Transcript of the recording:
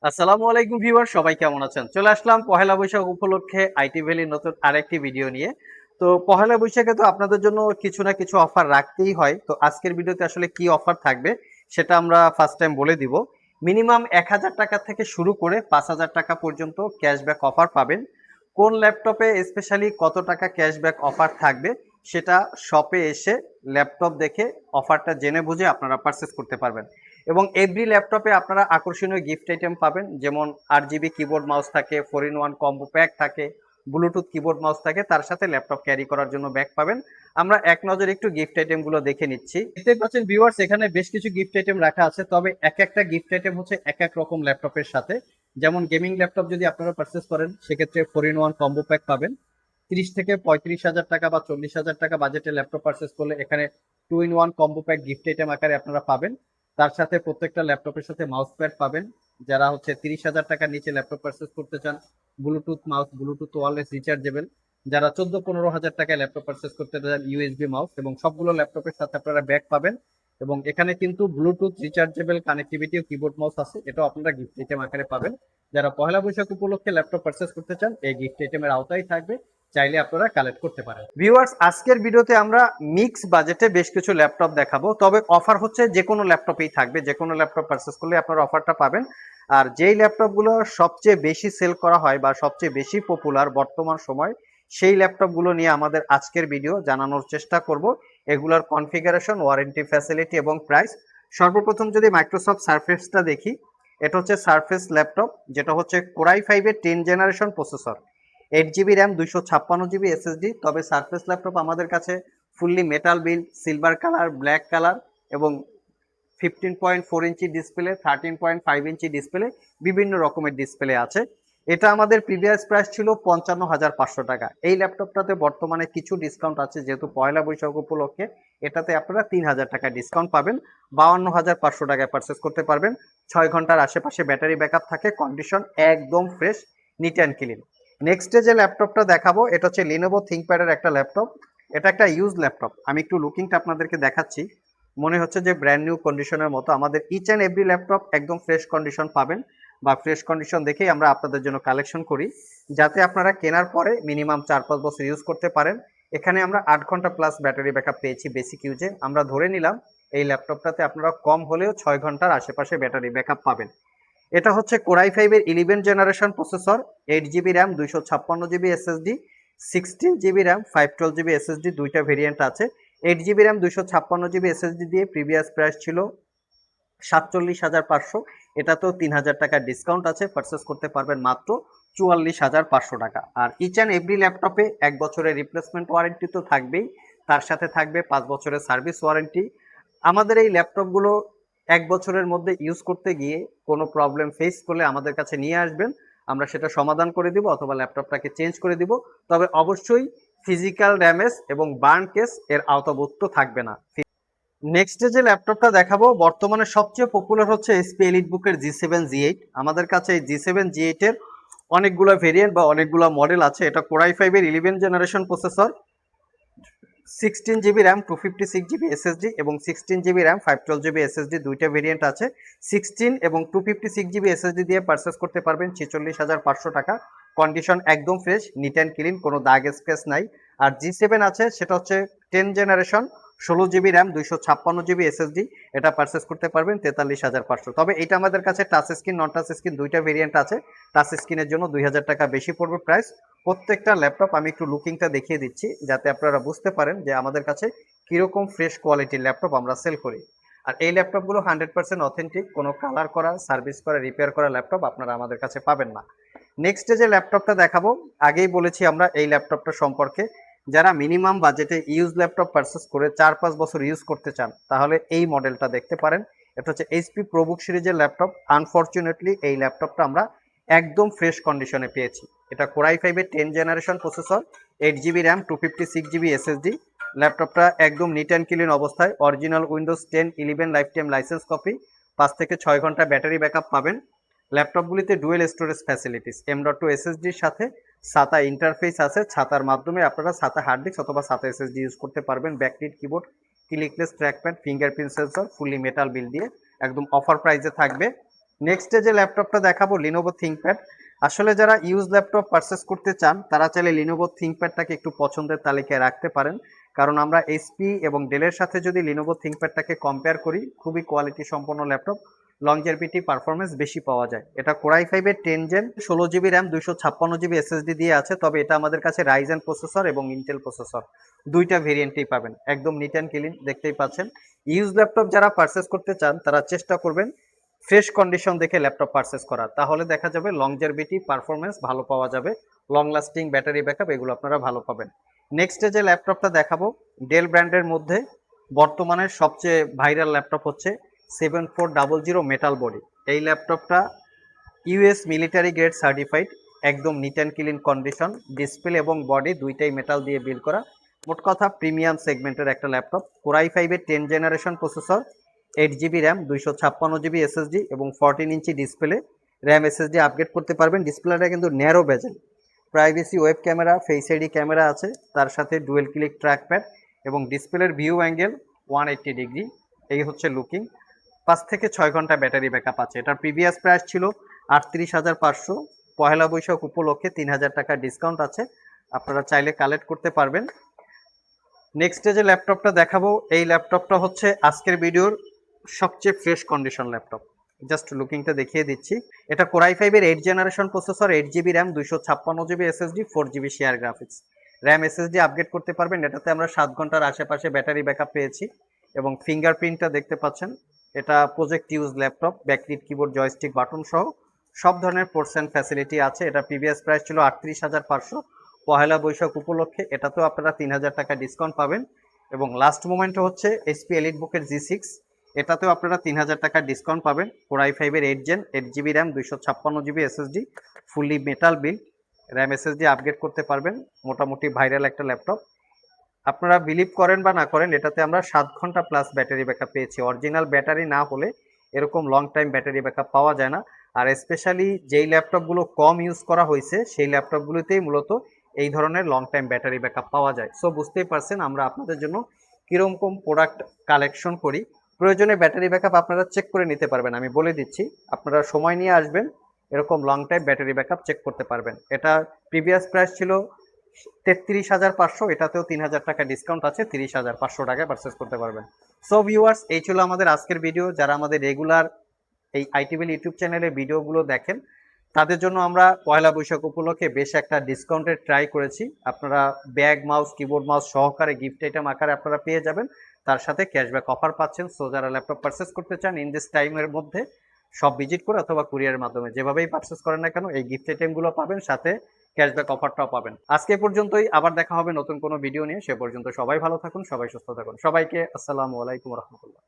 আসসালামু আলাইকুম ভিউয়ার, সবাই কেমন আছেন? চলে আসলাম পহেলা বৈশাখ উপলক্ষে আইটি ভ্যালির নতুন আরেকটি ভিডিও নিয়ে। তো পহেলা বৈশাখে তো আপনাদের জন্য কিছু না কিছু অফার রাখতেই হয়। তো আজকের ভিডিওতে আসলে কি অফার থাকবে সেটা আমরা ফার্স্ট টাইম বলে দিব। মিনিমাম ১,০০০ টাকা থেকে শুরু করে ৫,০০০ টাকা পর্যন্ত ক্যাশব্যাক অফার পাবেন। কোন ল্যাপটপে স্পেশালি কত টাকা ক্যাশব্যাক অফার থাকবে সেটা শপে এসে ল্যাপটপ দেখে অফারটা জেনে বুঝে আপনারা পারচেস করতে পারবেন। এবং এভরি ল্যাপটপে আপনারা আকর্ষণীয় গিফট আইটেম পাবেন, যেমন ৮ জিবি কিবোর্ড মাউস থাকে, 4-in-1 কম্বো প্যাক থাকে, ব্লুটুথ কিবোর্ড মাউস থাকে, তার সাথে ল্যাপটপ ক্যারি করার জন্য ব্যাগ পাবেন। আমরা এক নজরে একটু গিফট আইটেমগুলো দেখে নিচ্ছি। দেখতে পাচ্ছেন ভিউয়ার্স, এখানে বেশ কিছু গিফট আইটেম রাখা আছে, তবে এক একটা গিফট আইটেম হচ্ছে এক এক রকম ল্যাপটপের সাথে। যেমন গেমিং ল্যাপটপ যদি আপনারা পারচেস করেন সেক্ষেত্রে 4-in-1 কম্বো প্যাক পাবেন। ৩০ থেকে ৩৫ হাজার টাকা বা ৪০ হাজার টাকা বাজেটে ল্যাপটপ পারচেস করলে এখানে 2-in-1 combo pack gift item আকারে আপনারা পাবেন। তার সাথে প্রত্যেকটা ল্যাপটপের সাথে মাউস প্যাড পাবেন। যারা হচ্ছে ৩০ হাজার টাকার নিচে ল্যাপটপ পারচেস করতে চান, Bluetooth mouse, Bluetooth wireless rechargeable. যারা ১৪-১৫ হাজার টাকায় ল্যাপটপ পারচেস করতে চান, ইউএসবি মাউস, এবং সবগুলো ল্যাপটপের সাথে আপনারা ব্যাগ পাবেন। এবং এখানে কিন্তু ব্লুটুথ রিচার্জেবল কানেক্টিভিটি ও কিবোর্ড মাউস আছে, এটাও আপনারা গিফট আইটেম আকারে পাবেন। যারা পহেলা বৈশাখ উপলক্ষে ল্যাপটপ পারচেস করতে চান এই গিফট আইটেমের আওতায় থাকবে, চাইলে আপনারা কালেক্ট করতে পারেন। ভিউয়ার্স, আজকের ভিডিওতে আমরা মিক্স বাজেটে বেশ কিছু ল্যাপটপ দেখাবো, তবে অফার হচ্ছে যে কোনো ল্যাপটপেই থাকবে, যে কোনো ল্যাপটপ পারচেস করলে আপনারা অফারটা পাবেন। আর যেই ল্যাপটপগুলো সবচেয়ে বেশি সেল করা হয় বা সবচেয়ে বেশি পপুলার বর্তমান সময়, সেই ল্যাপটপগুলো নিয়ে আমাদের আজকের ভিডিও জানানোর চেষ্টা করব। এগুলোর কনফিগারেশন, ওয়ারেন্টি, ফ্যাসিলিটি এবং প্রাইস। সর্বপ্রথম যদি মাইক্রোসফট সারফেসটা দেখি, এটা হচ্ছে সারফেস ল্যাপটপ, যেটা হচ্ছে কোরাই 5-এর 10 generation processor, 8 GB RAM, 256 GB SSD. তবে সারফেস ল্যাপটপ আমাদের কাছে fully metal build, silver colour, black colour এবং 15.4 ইঞ্চি ডিসপ্লে, 13.5 ইঞ্চি ডিসপ্লে, বিভিন্ন রকমের ডিসপ্লে আছে। এটা আমাদের প্রিভিয়াস প্রাইস ছিল ৫৫,৫০০ টাকা। এই ল্যাপটপটাতে বর্তমানে কিছু ডিসকাউন্ট আছে, যেহেতু পয়লা বৈশাখ উপলক্ষে এটাতে আপনারা ৩,০০০ টাকা ডিসকাউন্ট পাবেন। ৫২,৫০০ টাকায় পারচেস করতে পারবেন। ৬ ঘন্টার আশেপাশে ব্যাটারি ব্যাকআপ থাকে, কন্ডিশন একদম ফ্রেশ, নিট অ্যান্ড ক্লিন। নেক্সটে যে ল্যাপটপটা দেখাবো এটা হচ্ছে লিনোভো থিংকপ্যাডের একটা ল্যাপটপ। এটা একটা ইউজ ল্যাপটপ, আমি একটু লুকিংটা আপনাদেরকে দেখাচ্ছি। মনে হচ্ছে যে ব্র্যান্ড নিউ কন্ডিশনের মতো। আমাদের ইচ অ্যান্ড এভরি ল্যাপটপ একদম ফ্রেশ কন্ডিশন পাবেন, বা ফ্রেশ কন্ডিশন দেখেই আমরা আপনাদের জন্য কালেকশন করি, যাতে আপনারা কেনার পরে মিনিমাম ৪-৫ বছর ইউজ করতে পারেন। এখানে আমরা ৮ ঘন্টা প্লাস ব্যাটারি ব্যাকআপ পেয়েছি বেসিক ইউজে। আমরা ধরে নিলাম এই ল্যাপটপটাতে আপনারা কম হলেও ৬ ঘন্টার আশেপাশে ব্যাটারি ব্যাকআপ পাবেন। এটা হচ্ছে কোরাই 5-এর 11 generation processor, 8 GB RAM, 256 GB SSD, 16 GB RAM, 512 GB SSD, দুইটা ভেরিয়েন্ট আছে। 8 জিবি র্যাম, 256 জিবি এসএসডি দিয়ে প্রিভিয়াস প্রাইস ছিল ৪৭,৫০০। এটাতেও ৩,০০০ টাকার ডিসকাউন্ট আছে, পারচেস করতে পারবেন মাত্র ৪৪,৫০০ টাকা। আর ইচ অ্যান্ড এভরি ল্যাপটপে ১ বছরের রিপ্লেসমেন্ট ওয়ারেন্টি তো থাকবেই, তার সাথে থাকবে ৫ বছরের সার্ভিস ওয়ারেন্টি। আমাদের এই ল্যাপটপগুলো ১ বছরের মধ্যে ইউজ করতে গিয়ে কোনো প্রবলেম ফেস করলে আমাদের কাছে নিয়ে আসবেন, আমরা সেটা সমাধান করে দিব অথবা ল্যাপটপটাকে চেঞ্জ করে দিব। তবে অবশ্যই ফিজিক্যাল ড্যামেজ এবং বার্ন কেস এর আওতাভুক্ত থাকবে না। নেক্সটে যে ল্যাপটপটা দেখাবো বর্তমানে সবচেয়ে পপুলার হচ্ছে এসপি এলিটবুকের G7 G8। আমাদের কাছে এই G7 G8 এর অনেকগুলো ভেরিয়েন্ট বা অনেকগুলো মডেল আছে। এটা কোরাই 5-এর 11 generation processor, 16 GB RAM, 256 GB SSD এবং 16 জিবি র্যাম, 512 জিবি এসএসডি, দুইটা ভেরিয়েন্ট আছে। 16 এবং 256 জিবি এসএসডি দিয়ে পারচেস করতে পারবেন 46,৫০০ টাকা। কন্ডিশন একদম ফ্রেশ, নিট অ্যান্ড ক্লিন, কোনো দাগ স্ক্র্যাচ নাই। আর G7 আছে, সেটা হচ্ছে 10 generation, 16 GB RAM, 256 GB SSD. এটা পারচেস করতে পারবেন 43,৫০০। তবে এটা আমাদের কাছে টাচ স্ক্রিন, নন টাচ স্ক্রিন দুইটা ভেরিয়েন্ট আছে। টাচ স্ক্রিনের জন্য ২,০০০ টাকা বেশি পড়বে প্রাইস। প্রত্যেকটা ল্যাপটপ আমি একটু লুকিংটা দেখিয়ে দিচ্ছি, যাতে আপনারা বুঝতে পারেন যে আমাদের কাছে কিরকম ফ্রেশ কোয়ালিটির ল্যাপটপ আমরা সেল করি। আর এই ল্যাপটপগুলো 100% অথেন্টিক, কোনো কালার করা, সার্ভিস করা, রিপেয়ার করা ল্যাপটপ আপনারা আমাদের কাছে পাবেন না। নেক্সটে যে ল্যাপটপটা দেখাবো, আগেই বলেছি আমরা এই ল্যাপটপটা সম্পর্কে, যারা মিনিমাম বাজেটে ইউজ ল্যাপটপ পারচেস করে ৪-৫ বছর ইউজ করতে চান তাহলে এই মডেলটা দেখতে পারেন। এটা হচ্ছে এইচপি প্রোবুক সিরিজের ল্যাপটপ। আনফরচুনেটলি এই ল্যাপটপটা আমরা একদম ফ্রেশ কন্ডিশনে পেয়েছি। এটা কোরাই 5-এর 10 generation processor, 8 GB RAM, 256 GB SSD. ল্যাপটপটা একদম নিট অ্যান্ড ক্লিন অবস্থায়, original Windows 10-11 life time licence copy, ৫ থেকে ৬ ঘন্টা ব্যাটারি ব্যাকআপ পাবেন। ল্যাপটপগুলিতে ডুয়েল স্টোরেজ ফ্যাসিলিটিস, M.2 এসএসডির সাথে সাতা ইন্টারফেস আছে। ছাতার মাধ্যমে আপনারা সাতা হার্ড ডিস্ক অথবা সাতা এসএসডি ইউজ করতে পারবেন। Backlit keyboard, clickless trackpad, fingerprint sensor, fully metal build দিয়ে একদম অফার প্রাইসে থাকবে। নেক্সট যে ল্যাপটপটা দেখাবো লিনোভো থিংকপ্যাড। আসলে যারা ইউজ ল্যাপটপ পারচেস করতে চান তারা চাইলে লিনোভো থিংকপ্যাডটাকে একটু পছন্দের তালিকায় রাখতে পারেন, কারণ আমরা এইচপি এবং ডেলের সাথে যদি লিনোভো থিংকপ্যাডটাকে কম্পেয়ার করি, খুবই কোয়ালিটি সম্পন্ন ল্যাপটপ, লংজেভিটি পারফরমেন্স বেশি পাওয়া যায়। এটা কোরাই ফাইভের 10 gen 16 GB RAM 256 GB SSD দিয়ে আছে, তবে এটা আমাদের কাছে রাইজেন প্রসেসর এবং ইন্টেল প্রসেসর দুইটা ভেরিয়েন্টেই পাবেন। একদম নিট অ্যান্ড ক্লিন দেখতেই পাচ্ছেন। ইউজ ল্যাপটপ যারা পারচেস করতে চান তারা চেষ্টা করবেন ফ্রেশ কন্ডিশন দেখে ল্যাপটপ পারচেস করা, তাহলে দেখা যাবে লংজেভিটি পারফরমেন্স ভালো পাওয়া যাবে, লং লাস্টিং ব্যাটারি ব্যাকআপ এগুলো আপনারা ভালো পাবেন। নেক্সট যে ল্যাপটপটা দেখাবো ডেল ব্র্যান্ডের মধ্যে বর্তমানের সবচেয়ে ভাইরাল ল্যাপটপ হচ্ছে 7400 মেটাল বডি। এই ল্যাপটপটা ইউএস মিলিটারি গ্রেড সার্টিফাইড, একদম neat and clean condition, display এবং বডি দুইটাই মেটাল দিয়ে বিল্ড করা। মোট কথা প্রিমিয়াম সেগমেন্টের একটা ল্যাপটপ। কোরাই ফাইভের 10 generation processor, 8 GB RAM 256 GB SSD এবং 14 inch display, RAM SSD upgrade করতে পারবেন। ডিসপ্লেটা কিন্তু ন্যারো বেজেল, privacy web camera, face ID camera আছে, তার সাথে ডুয়েল ক্লিক ট্র্যাকপ্যাড এবং ডিসপ্লের ভিউ অ্যাঙ্গেল 180 ডিগ্রি। এই হচ্ছে লুকিং। 5 থেকে 6 ঘন্টা ব্যাটারি ব্যাকআপ আছে। এটার প্রিভিয়াস প্রাইস ছিল 38,500, পহেলা বৈশাখ উপলক্ষে 3,000 টাকা ডিসকাউন্ট আছে, আপনারা চাইলে কালেক্ট করতে পারবেন। নেক্সট যে ল্যাপটপটা দেখাবো, এই ল্যাপটপটা হচ্ছে আজকের ভিডিওর সবচেয়ে ফ্রেশ কন্ডিশন ল্যাপটপ। জাস্ট লুকিংটা দেখিয়ে দিচ্ছি। এটা কোরাই ফাইভের 8 generation processor, 8 GB RAM 256 GB SSD, 4 GB share graphics, RAM SSD upgrade করতে পারবেন। এটাতে আমরা 7 ঘন্টার আশেপাশে ব্যাটারি ব্যাকআপ পেয়েছি এবং ফিঙ্গারপ্রিন্টটা দেখতে পাচ্ছেন। এটা project use laptop, backlit keyboard, joystick, button সহ সব ধরনের পোর্টস অ্যান্ড ফ্যাসিলিটি আছে। এটা প্রিভিয়াস প্রাইস ছিল 38,500, পহেলা বৈশাখ উপলক্ষে এটাতেও আপনারা 3,000 টাকা ডিসকাউন্ট পাবেন। এবং লাস্ট মোমেন্টে হচ্ছে এইচপি এলিট বুকের G6, এটাতেও আপনারা 3,000 টাকা ডিসকাউন্ট পাবেন। কোরাই ফাইভের 8 gen 8 GB RAM 256 GB SSD, fully metal build, RAM SSD upgrade করতে পারবেন। মোটামুটি ভাইরাল একটা ল্যাপটপ। আপনারা বিলিভ করেন বা না করেন, এটাতে আমরা 7 ঘন্টা প্লাস ব্যাটারি ব্যাকআপ পেয়েছি। অরিজিনাল ব্যাটারি না হলে এরকম লং টাইম ব্যাটারি ব্যাকআপ পাওয়া যায় না। আর স্পেশালি যেই ল্যাপটপগুলো কম ইউজ করা হয়েছে সেই ল্যাপটপগুলোতেই মূলত এই ধরনের লং টাইম ব্যাটারি ব্যাকআপ পাওয়া যায়। সো বুঝতেই পারছেন আমরা আপনাদের জন্য কীরকম প্রোডাক্ট কালেকশন করি। প্রয়োজনে ব্যাটারি ব্যাকআপ আপনারা চেক করে নিতে পারবেন, আমি বলে দিচ্ছি। আপনারা সময় নিয়ে আসবেন, এরকম long time battery backup check করতে পারবেন। এটা প্রিভিয়াস প্রাইস ছিল 33,500, এটাতেও 3,000 টাকা ডিসকাউন্ট আছে, 30,500 টাকায় পারচেস করতে পারবেন। সো ভিউয়ার্স, এই ছিল আমাদের আজকের ভিডিও। যারা আমাদের রেগুলার এই আইটিভেল ইউটিউব চ্যানেলে ভিডিওগুলো দেখেন তাদের জন্য আমরা পয়লা বৈশাখ উপলক্ষে বেশ একটা ডিসকাউন্টের ট্রাই করেছি। আপনারা ব্যাগ, মাউস, কিবোর্ড মাউস সহকারে গিফট আইটেম আকারে আপনারা পেয়ে যাবেন, তার সাথে ক্যাশব্যাক অফার পাচ্ছেন। সো যারা ল্যাপটপ পারচেস করতে চান ইন দিস টাইমের মধ্যে সব ভিজিট করে অথবা কুরিয়ারের মাধ্যমে যেভাবেই পারচেস করেন না কেন এই গিফট আইটেমগুলো পাবেন, সাথে ক্যাশব্যাক অফারটাও পাবেন। আজকে পর্যন্তই, আবার দেখা হবে নতুন কোনো ভিডিও নিয়ে। সে পর্যন্ত সবাই ভালো থাকুন, সবাই সুস্থ থাকুন। সবাইকে আসসালামু আলাইকুম রহমতুল্লাহ।